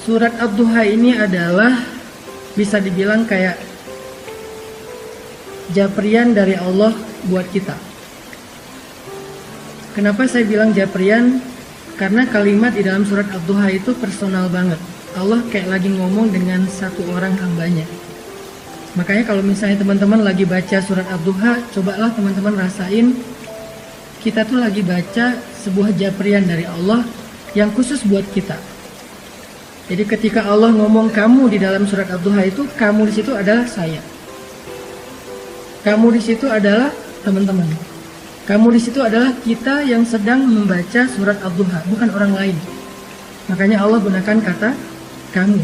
Surat Ad-Duha ini adalah bisa dibilang kayak japrian dari Allah buat kita. Kenapa saya bilang japrian? Karena kalimat di dalam surat Ad-Duha itu personal banget. Allah kayak lagi ngomong dengan satu orang hambanya. Makanya kalau misalnya teman-teman lagi baca surat Ad-Duha, cobalah teman-teman rasain kita tuh lagi baca sebuah japrian dari Allah yang khusus buat kita. Jadi ketika Allah ngomong kamu di dalam surat Ad-Duha itu, kamu di situ adalah saya. Kamu di situ adalah teman-teman. Kamu di situ adalah kita yang sedang membaca surat Ad-Duha, bukan orang lain. Makanya Allah gunakan kata kamu.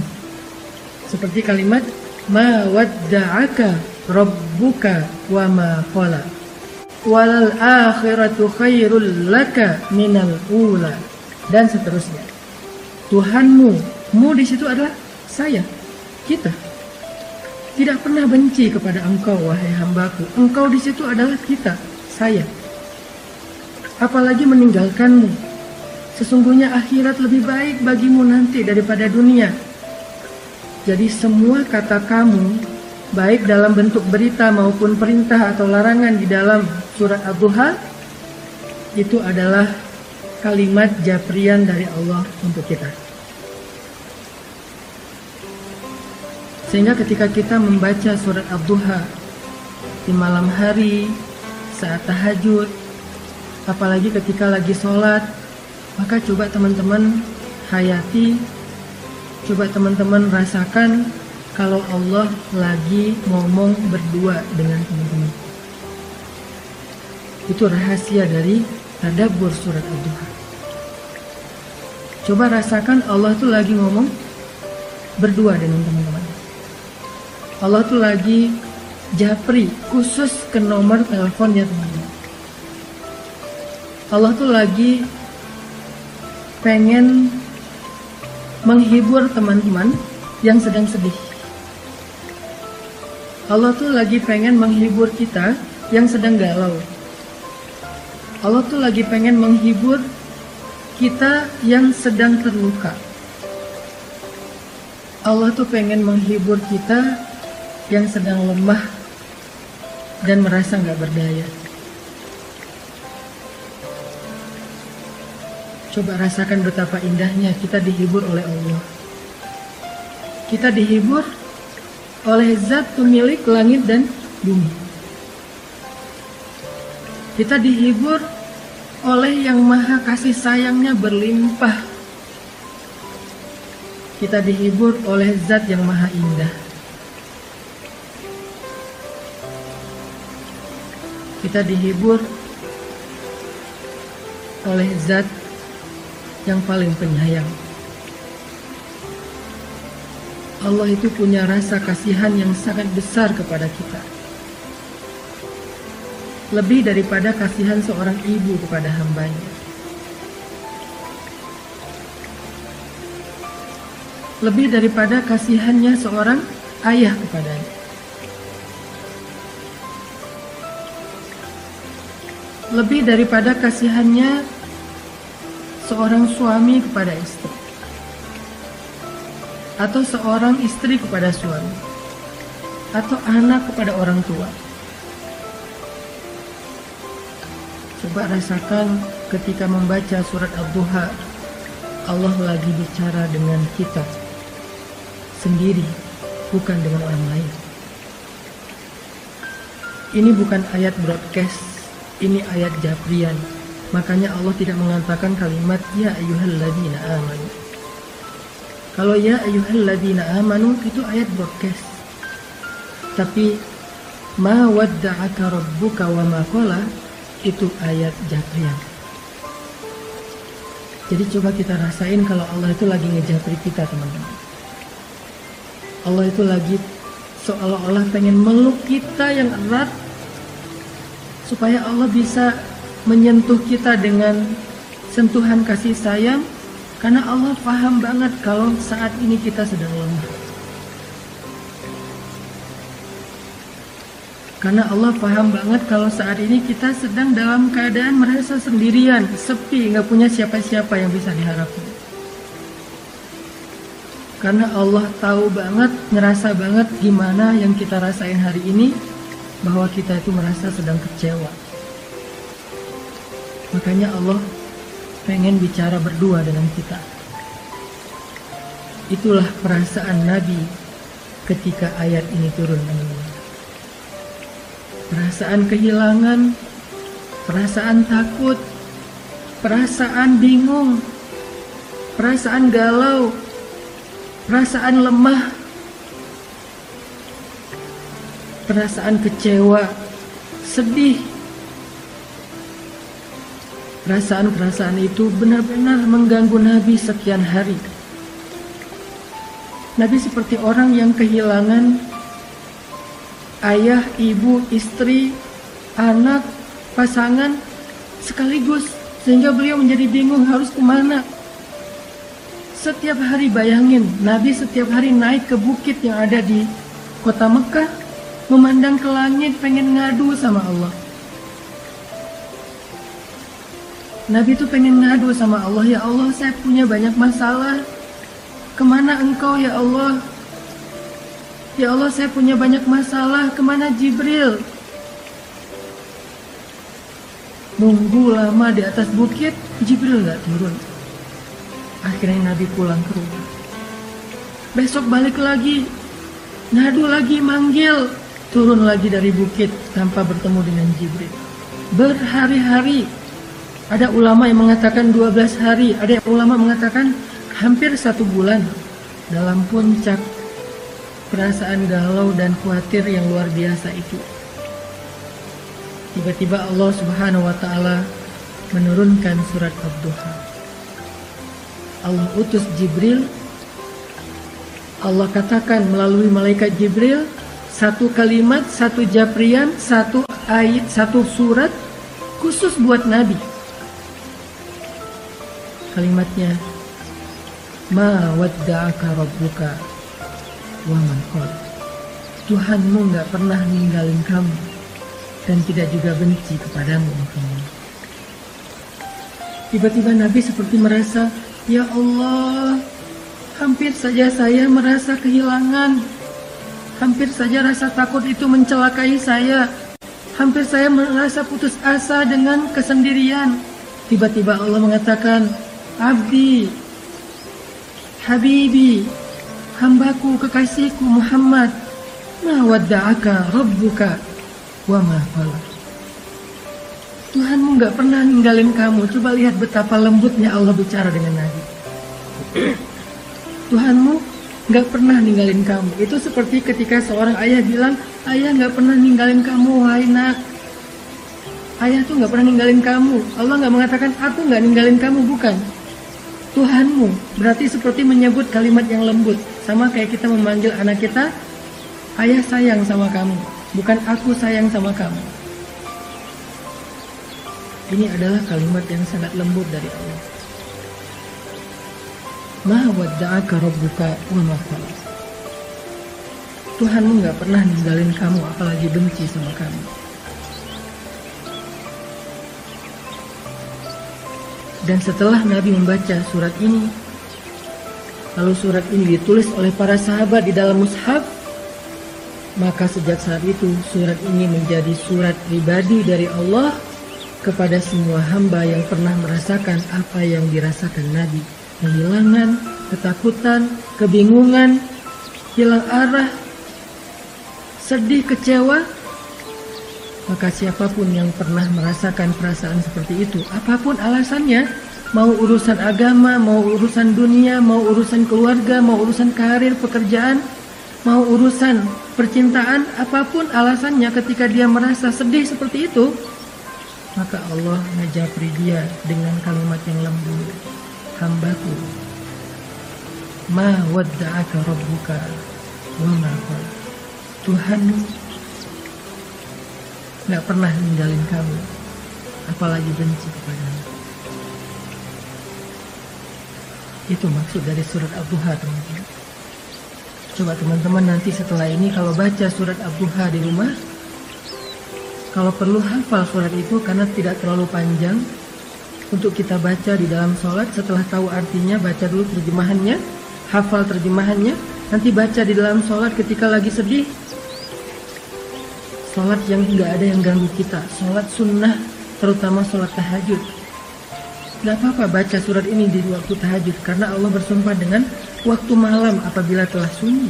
Seperti kalimat ma wadda'aka rabbuka wa ma qala. Walal akhiratu khairul laka minal ula, dan seterusnya. Tuhanmu, mu di situ adalah saya, kita. Tidak pernah benci kepada engkau wahai hambaku. Engkau di situ adalah kita, saya. Apalagi meninggalkanmu. Sesungguhnya akhirat lebih baik bagimu nanti daripada dunia. Jadi semua kata kamu, baik dalam bentuk berita maupun perintah atau larangan di dalam surat Ad-Duha, itu adalah kalimat japrian dari Allah untuk kita. Sehingga ketika kita membaca surat Ad-Duha di malam hari, saat tahajud, apalagi ketika lagi sholat, maka coba teman-teman hayati, coba teman-teman rasakan kalau Allah lagi ngomong berdua dengan teman-teman. Itu rahasia dari tadabbur surat Ad-Duha. Coba rasakan Allah tuh lagi ngomong berdua dengan teman-teman. Allah tuh lagi japri khusus ke nomor teleponnya teman-teman. Allah tuh lagi pengen menghibur teman-teman yang sedang sedih. Allah tuh lagi pengen menghibur kita yang sedang galau. Allah tuh lagi pengen menghibur kita yang sedang terluka. Allah tuh pengen menghibur kita yang sedang lemah dan merasa gak berdaya. Coba rasakan betapa indahnya kita dihibur oleh Allah. Kita dihibur oleh zat pemilik langit dan bumi. Kita dihibur oleh yang maha kasih sayangnya berlimpah. Kita dihibur oleh zat yang maha indah. Kita dihibur oleh zat yang paling penyayang. Allah itu punya rasa kasihan yang sangat besar kepada kita. Lebih daripada kasihan seorang ibu kepada hambanya. Lebih daripada kasihannya seorang ayah kepadanya. Lebih daripada kasihannya seorang suami kepada istri, atau seorang istri kepada suami, atau anak kepada orang tua. Coba rasakan ketika membaca surat Ad-Duha, Allah lagi bicara dengan kita sendiri, bukan dengan orang lain. Ini bukan ayat broadcast, ini ayat japrian. Makanya Allah tidak mengatakan kalimat ya ayyuhalladzina amanu. Kalau ya ayyuhalladzina amanu itu ayat broadcast. Tapi ma wadda'aka rabbuka wa ma qala itu ayat japrian. Jadi coba kita rasain kalau Allah itu lagi ngejapri kita, teman-teman. Allah itu lagi seolah-olah pengen meluk kita yang erat supaya Allah bisa menyentuh kita dengan sentuhan kasih sayang, karena Allah paham banget kalau saat ini kita sedang lemah. Karena Allah paham banget kalau saat ini kita sedang dalam keadaan merasa sendirian, sepi, gak punya siapa-siapa yang bisa diharapkan. Karena Allah tahu banget, ngerasa banget gimana yang kita rasain hari ini, bahwa kita itu merasa sedang kecewa. Makanya Allah pengen bicara berdua dengan kita. Itulah perasaan Nabi ketika ayat ini turun. Perasaan kehilangan, perasaan takut, perasaan bingung, perasaan galau, perasaan lemah, perasaan kecewa, sedih. Perasaan-perasaan itu benar-benar mengganggu Nabi sekian hari. Nabi seperti orang yang kehilangan ayah, ibu, istri, anak, pasangan sekaligus, sehingga beliau menjadi bingung harus kemana. Setiap hari bayangin, Nabi setiap hari naik ke bukit yang ada di kota Mekah, memandang ke langit, pengen ngadu sama Allah. Nabi itu pengen ngadu sama Allah, ya Allah, saya punya banyak masalah. Kemana engkau ya Allah? Ya Allah, saya punya banyak masalah, kemana Jibril? Nunggu lama di atas bukit, Jibril gak turun. Akhirnya Nabi pulang ke rumah. Besok balik lagi, ngadu lagi, manggil. Turun lagi dari bukit tanpa bertemu dengan Jibril. Berhari-hari. Ada ulama yang mengatakan 12 hari, ada yang ulama mengatakan hampir 1 bulan dalam puncak perasaan galau dan khawatir yang luar biasa itu. Tiba-tiba Allah Subhanahu wa Ta'ala menurunkan surat Ad-Duha. Allah utus Jibril. Allah katakan melalui malaikat Jibril, 1 kalimat, 1 japrian, 1 ayat, 1 surat khusus buat Nabi. Kalimatnya, ma wadda'aka rabbuka wa ma qala. Tuhanmu gak pernah ninggalin kamu dan tidak juga benci kepadamu. Tiba-tiba Nabi seperti merasa, ya Allah, hampir saja saya merasa kehilangan. Hampir saja rasa takut itu mencelakai saya. Hampir saya merasa putus asa dengan kesendirian. Tiba-tiba Allah mengatakan, Abdi, Habibi, hambaku, kekasihku Muhammad, ma wadda'aka rabbuka wa ma qala. Tuhanmu gak pernah ninggalin kamu. Coba lihat betapa lembutnya Allah bicara dengan Nabi. Tuhanmu gak pernah ninggalin kamu. Itu seperti ketika seorang ayah bilang, ayah gak pernah ninggalin kamu, wahai nak. Ayah tuh gak pernah ninggalin kamu. Allah gak mengatakan, aku gak ninggalin kamu, bukan. Tuhanmu berarti seperti menyebut kalimat yang lembut. Sama kayak kita memanggil anak kita, ayah sayang sama kamu, bukan aku sayang sama kamu. Ini adalah kalimat yang sangat lembut dari Allah. Ma wadda'aka rabbuka wa ma qala. Tuhanmu gak pernah ninggalin kamu, apalagi benci sama kamu. Dan setelah Nabi membaca surat ini, lalu surat ini ditulis oleh para sahabat di dalam mushaf, maka sejak saat itu surat ini menjadi surat pribadi dari Allah kepada semua hamba yang pernah merasakan apa yang dirasakan Nabi. Kehilangan, ketakutan, kebingungan, hilang arah, sedih, kecewa. Maka siapapun yang pernah merasakan perasaan seperti itu, apapun alasannya, mau urusan agama, mau urusan dunia, mau urusan keluarga, mau urusan karir, pekerjaan, mau urusan percintaan, apapun alasannya, ketika dia merasa sedih seperti itu, maka Allah ngajapri dia dengan kalimat yang lembut. Hambaku, ma wadda'aka rabbuka wa ma qala. Tuhanmu gak pernah ninggalin kamu, apalagi benci kepadamu. Itu maksud dari surat Ad-Duha, teman-teman. Coba teman-teman nanti setelah ini kalau baca surat Ad-Duha di rumah, kalau perlu hafal surat itu karena tidak terlalu panjang untuk kita baca di dalam sholat. Setelah tahu artinya, baca dulu terjemahannya, hafal terjemahannya, nanti baca di dalam sholat ketika lagi sedih. Sholat yang nggak ada yang ganggu kita, sholat sunnah, terutama sholat tahajud. Gak apa-apa baca surat ini di waktu tahajud, karena Allah bersumpah dengan waktu malam apabila telah sunyi,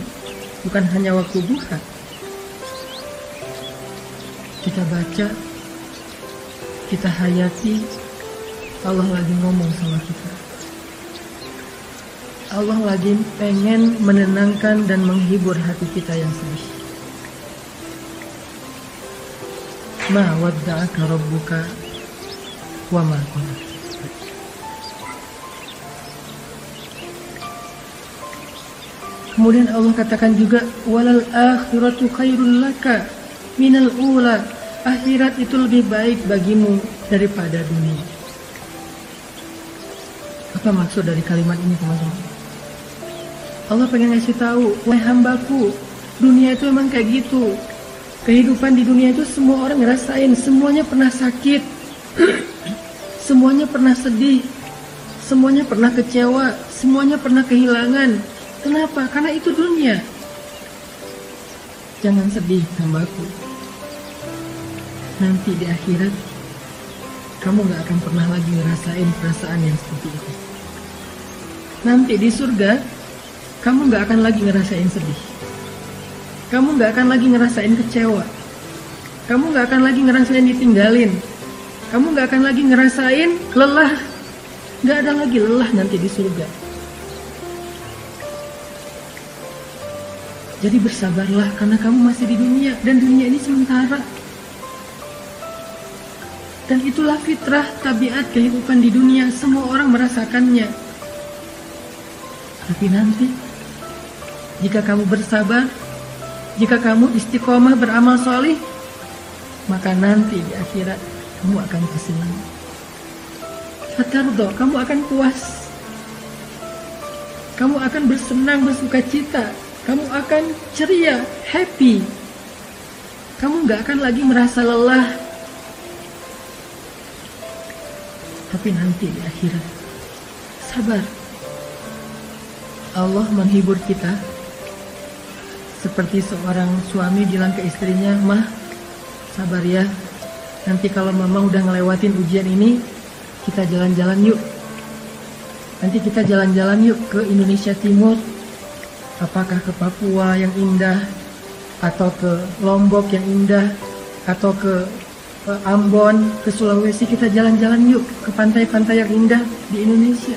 bukan hanya waktu duha. Kita baca, kita hayati, Allah lagi ngomong sama kita. Allah lagi pengen menenangkan dan menghibur hati kita yang sedih. Ma wadda'aka rabbuka wa ma qala. Kemudian Allah katakan juga, walal akhiratu khairul laka minal ula. Akhirat itu lebih baik bagimu daripada dunia. Apa maksud dari kalimat ini, teman-teman? Allah pengen ngasih tahu, wahai hambaku, dunia itu emang kayak gitu. Kehidupan di dunia itu semua orang ngerasain, semuanya pernah sakit, semuanya pernah sedih, semuanya pernah kecewa, semuanya pernah kehilangan. Kenapa? Karena itu dunia. Jangan sedih, hambaku. Nanti di akhirat, kamu gak akan pernah lagi ngerasain perasaan yang seperti itu. Nanti di surga, kamu gak akan lagi ngerasain sedih. Kamu gak akan lagi ngerasain kecewa. Kamu gak akan lagi ngerasain ditinggalin. Kamu gak akan lagi ngerasain lelah. Gak ada lagi lelah nanti di surga. Jadi bersabarlah karena kamu masih di dunia. Dan dunia ini sementara. Dan itulah fitrah, tabiat kehidupan di dunia. Semua orang merasakannya. Tapi nanti, jika kamu bersabar, jika kamu istiqomah beramal solih, maka nanti di akhirat kamu akan kesenang. Fatardo, kamu akan puas. Kamu akan bersenang, bersuka cita. Kamu akan ceria, happy. Kamu gak akan lagi merasa lelah. Tapi nanti di akhirat, sabar. Allah menghibur kita. Seperti seorang suami bilang ke istrinya, "Mah, sabar ya. Nanti kalau mama udah ngelewatin ujian ini, kita jalan-jalan yuk. Nanti kita jalan-jalan yuk ke Indonesia Timur. Apakah ke Papua yang indah, atau ke Lombok yang indah, atau ke Ambon, ke Sulawesi. Kita jalan-jalan yuk ke pantai-pantai yang indah di Indonesia.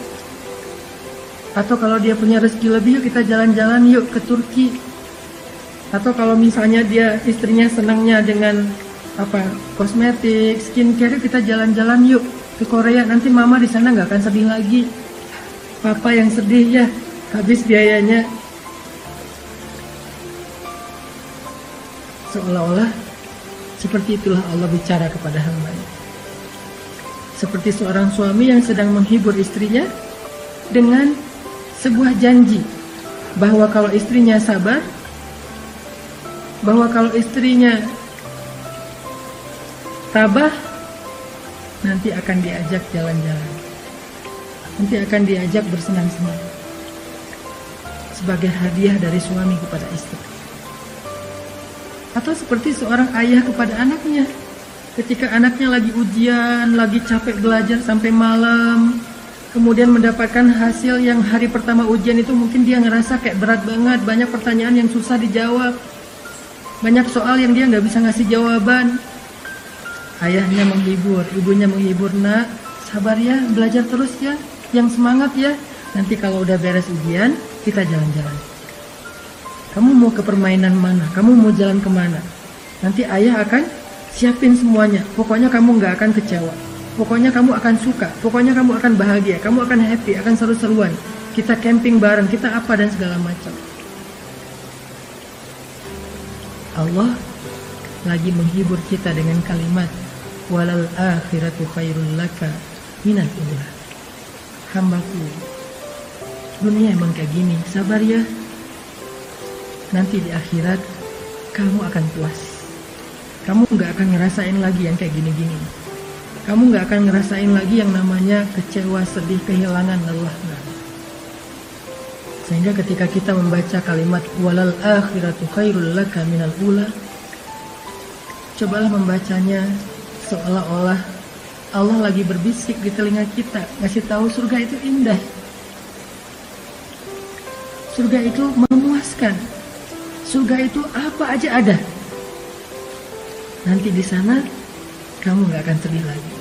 Atau kalau dia punya rezeki lebih, yuk kita jalan-jalan yuk ke Turki. Atau kalau misalnya dia istrinya senangnya dengan kosmetik, skincare, kita jalan-jalan yuk ke Korea. Nanti mama di sana nggak akan sedih lagi. Papa yang sedih ya, habis biayanya." Seolah-olah seperti itulah Allah bicara kepada hamba-Nya. Seperti seorang suami yang sedang menghibur istrinya dengan sebuah janji bahwa kalau istrinya sabar, bahwa kalau istrinya tabah, nanti akan diajak jalan-jalan, nanti akan diajak bersenang-senang sebagai hadiah dari suami kepada istri. Atau seperti seorang ayah kepada anaknya, ketika anaknya lagi ujian, lagi capek belajar sampai malam, kemudian mendapatkan hasil yang hari pertama ujian itu mungkin dia ngerasa kayak berat banget, banyak pertanyaan yang susah dijawab, banyak soal yang dia nggak bisa ngasih jawaban. Ayahnya menghibur, ibunya menghibur, "Nak, sabar ya, belajar terus ya, yang semangat ya. Nanti kalau udah beres ujian, kita jalan-jalan. Kamu mau ke permainan mana? Kamu mau jalan kemana? Nanti ayah akan siapin semuanya. Pokoknya kamu nggak akan kecewa. Pokoknya kamu akan suka. Pokoknya kamu akan bahagia. Kamu akan happy, akan seru-seruan. Kita camping bareng, kita apa dan segala macam." Allah lagi menghibur kita dengan kalimat, "Walal akhiratu khairul laka minal ula." Hambaku, dunia emang kayak gini, sabar ya. Nanti di akhirat kamu akan puas. Kamu gak akan ngerasain lagi yang kayak gini-gini. Kamu gak akan ngerasain lagi yang namanya kecewa, sedih, kehilangan, lelah. Sehingga ketika kita membaca kalimat walal akhiratu khairul laka minal ula, cobalah membacanya seolah-olah Allah lagi berbisik di telinga kita, ngasih tahu surga itu indah. Surga itu memuaskan. Surga itu apa aja ada. Nanti di sana kamu nggak akan sedih lagi.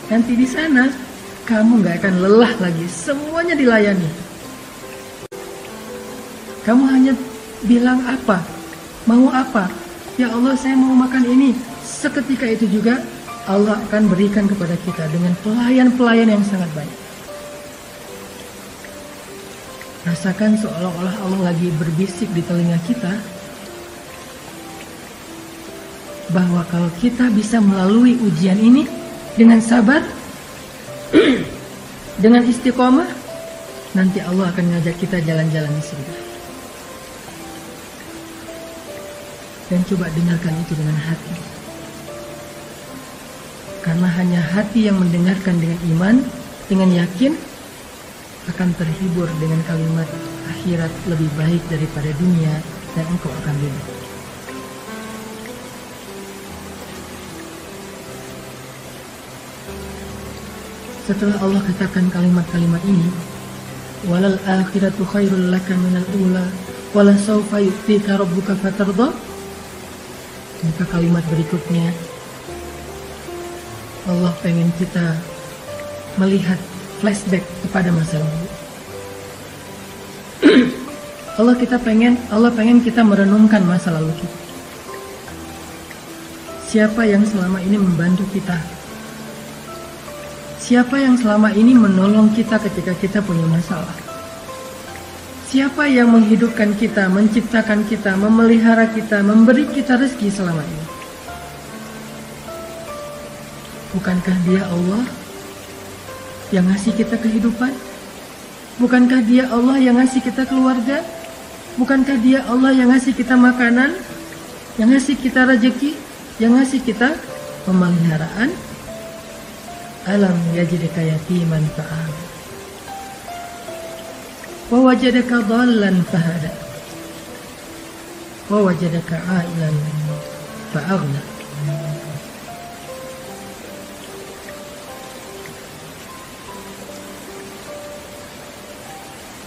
Nanti di sana kamu nggak akan lelah lagi. Semuanya dilayani. Kamu hanya bilang apa, mau apa? Ya Allah, saya mau makan ini. Seketika itu juga Allah akan berikan kepada kita dengan pelayan-pelayan yang sangat banyak. Rasakan seolah-olah Allah lagi berbisik di telinga kita bahwa kalau kita bisa melalui ujian ini dengan sabar, dengan istiqomah, nanti Allah akan mengajak kita jalan-jalan di surga. Dan coba dengarkan itu dengan hati. Karena hanya hati yang mendengarkan dengan iman, dengan yakin, akan terhibur dengan kalimat akhirat lebih baik daripada dunia dan engkau akan ridho. Setelah Allah katakan kalimat-kalimat ini, walal akhiratu khairul laka minal ula wala sawfa yu'tika rabbuka fatardha, maka kalimat berikutnya Allah pengen kita melihat flashback kepada masa lalu. Allah pengen kita merenungkan masa lalu kita. Siapa yang selama ini membantu kita? Siapa yang selama ini menolong kita ketika kita punya masalah? Siapa yang menghidupkan kita, menciptakan kita, memelihara kita, memberi kita rezeki selama ini? Bukankah Dia Allah yang ngasih kita kehidupan? Bukankah Dia Allah yang ngasih kita keluarga? Bukankah Dia Allah yang ngasih kita makanan? Yang ngasih kita rezeki? Yang ngasih kita pemeliharaan? Alam yajidka yatiman fa'awa wa wajadaka dhallan fahada wa wajadaka 'ailan fa'aghna.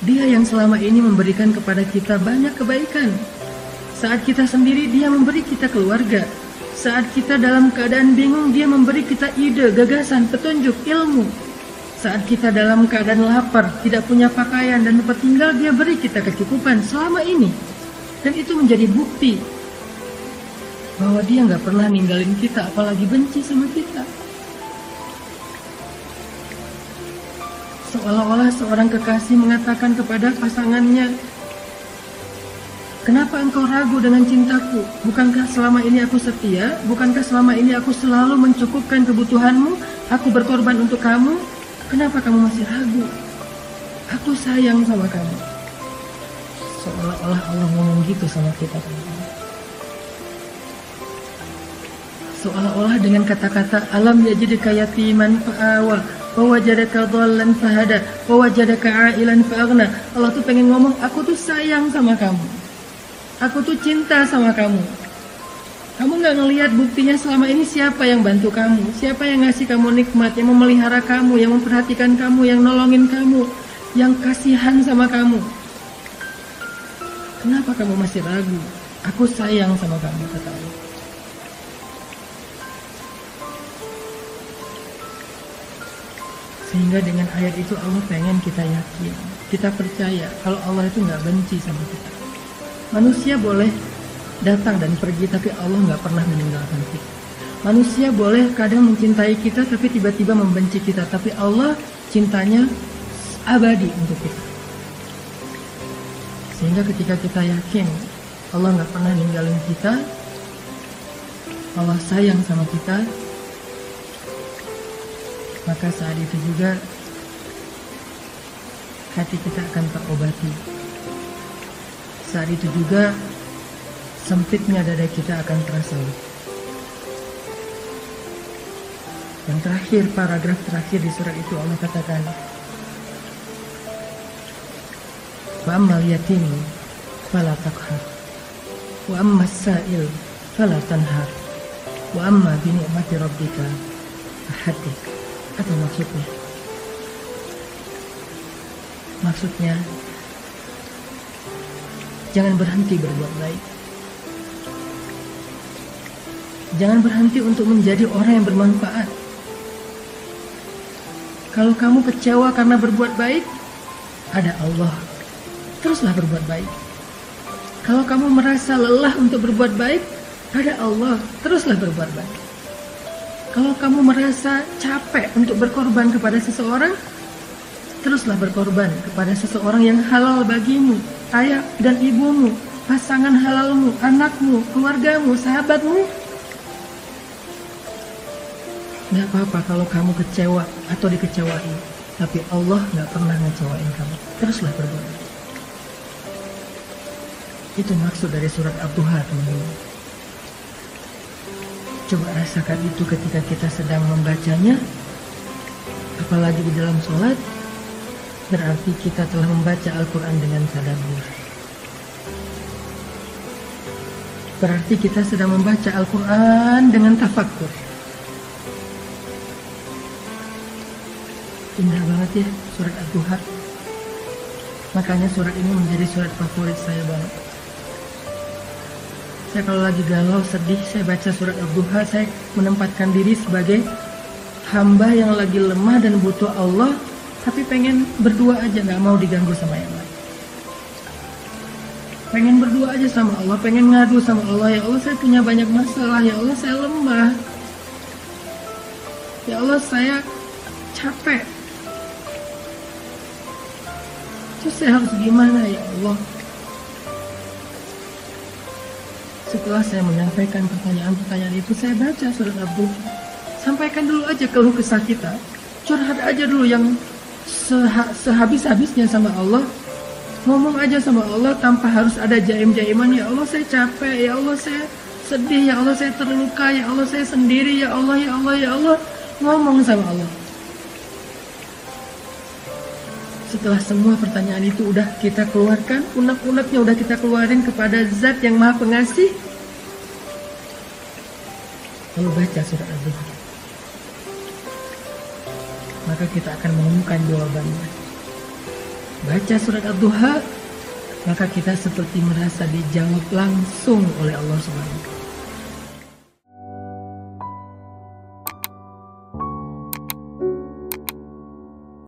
Dia yang selama ini memberikan kepada kita banyak kebaikan. Saat kita sendiri, Dia memberi kita keluarga. Saat kita dalam keadaan bingung, Dia memberi kita ide, gagasan, petunjuk, ilmu. Saat kita dalam keadaan lapar, tidak punya pakaian dan tempat tinggal, Dia beri kita kecukupan selama ini. Dan itu menjadi bukti bahwa Dia nggak pernah ninggalin kita, apalagi benci sama kita. Seolah-olah seorang kekasih mengatakan kepada pasangannya, kenapa engkau ragu dengan cintaku? Bukankah selama ini aku setia? Bukankah selama ini aku selalu mencukupkan kebutuhanmu? Aku berkorban untuk kamu. Kenapa kamu masih ragu? Aku sayang sama kamu. Seolah-olah Allah ngomong gitu sama kita. Seolah-olah dengan kata-kata alam yajidka yatiman fa'awa wa wajadaka dhallan fahada wa wajadaka 'ailan fa'aghna. Allah tuh pengen ngomong, aku tuh sayang sama kamu. Aku tuh cinta sama kamu. Kamu gak ngelihat buktinya selama ini siapa yang bantu kamu? Siapa yang ngasih kamu nikmat, yang memelihara kamu, yang memperhatikan kamu, yang nolongin kamu, yang kasihan sama kamu? Kenapa kamu masih ragu? Aku sayang sama kamu, kata Allah. Sehingga dengan ayat itu Allah pengen kita yakin, kita percaya kalau Allah itu gak benci sama kita. Manusia boleh datang dan pergi, tapi Allah nggak pernah meninggalkan kita. Manusia boleh kadang mencintai kita, tapi tiba-tiba membenci kita, tapi Allah cintanya abadi untuk kita. Sehingga ketika kita yakin Allah nggak pernah ninggalin kita, Allah sayang sama kita, maka saat itu juga hati kita akan terobati. Saat itu juga sempitnya dada kita akan terasa. Yang terakhir, paragraf terakhir di surat itu Allah katakan, Wa ammal yatim fala taqhar. Wa ammas sa'il fala tanhar. Wa amma bi ni'mati rabbika fahaddits. Apa maksudnya? Jangan berhenti berbuat baik. Jangan berhenti untuk menjadi orang yang bermanfaat. Kalau kamu kecewa karena berbuat baik, ada Allah, teruslah berbuat baik. Kalau kamu merasa lelah untuk berbuat baik, ada Allah, teruslah berbuat baik. Kalau kamu merasa capek untuk berkorban kepada seseorang, teruslah berkorban kepada seseorang yang halal bagimu, ayah dan ibumu, pasangan halalmu, anakmu, keluargamu, sahabatmu. Gak apa-apa kalau kamu kecewa atau dikecewain, tapi Allah gak pernah ngecewain kamu. Teruslah berbuat. Itu maksud dari surat Ad-Duha, teman-teman. Coba rasakan itu ketika kita sedang membacanya, apalagi di dalam sholat. Berarti kita telah membaca Al-Quran dengan tadabbur. Berarti kita sedang membaca Al-Quran dengan tafakkur. Indah banget ya surat Ad-Duha. Makanya surat ini menjadi surat favorit saya banget. Saya kalau lagi galau, sedih, saya baca surat Ad-Duha. Saya menempatkan diri sebagai hamba yang lagi lemah dan butuh Allah, tapi pengen berdua aja, gak mau diganggu sama yang lain. Pengen berdua aja sama Allah, pengen ngadu sama Allah. Ya Allah, saya punya banyak masalah. Ya Allah, saya lemah. Ya Allah, saya capek. Terus saya harus gimana ya Allah? Setelah saya menyampaikan pertanyaan-pertanyaan itu, saya baca surat Ad-Duha. Sampaikan dulu aja keluh kesah kita. Curhat aja dulu yang sehabis-habisnya sama Allah. Ngomong aja sama Allah tanpa harus ada jaim-jaiman. Ya Allah, saya capek. Ya Allah, saya sedih. Ya Allah, saya terluka. Ya Allah, saya sendiri. Ya Allah, ya Allah, ya Allah. Ngomong sama Allah. Setelah semua pertanyaan itu udah kita keluarkan, unek-uneknya udah kita keluarin kepada Zat yang Maha Pengasih, lalu baca surat Ad-Duha, maka kita akan menemukan jawabannya. Baca surat Ad-Duha, maka kita seperti merasa dijawab langsung oleh Allah SWT.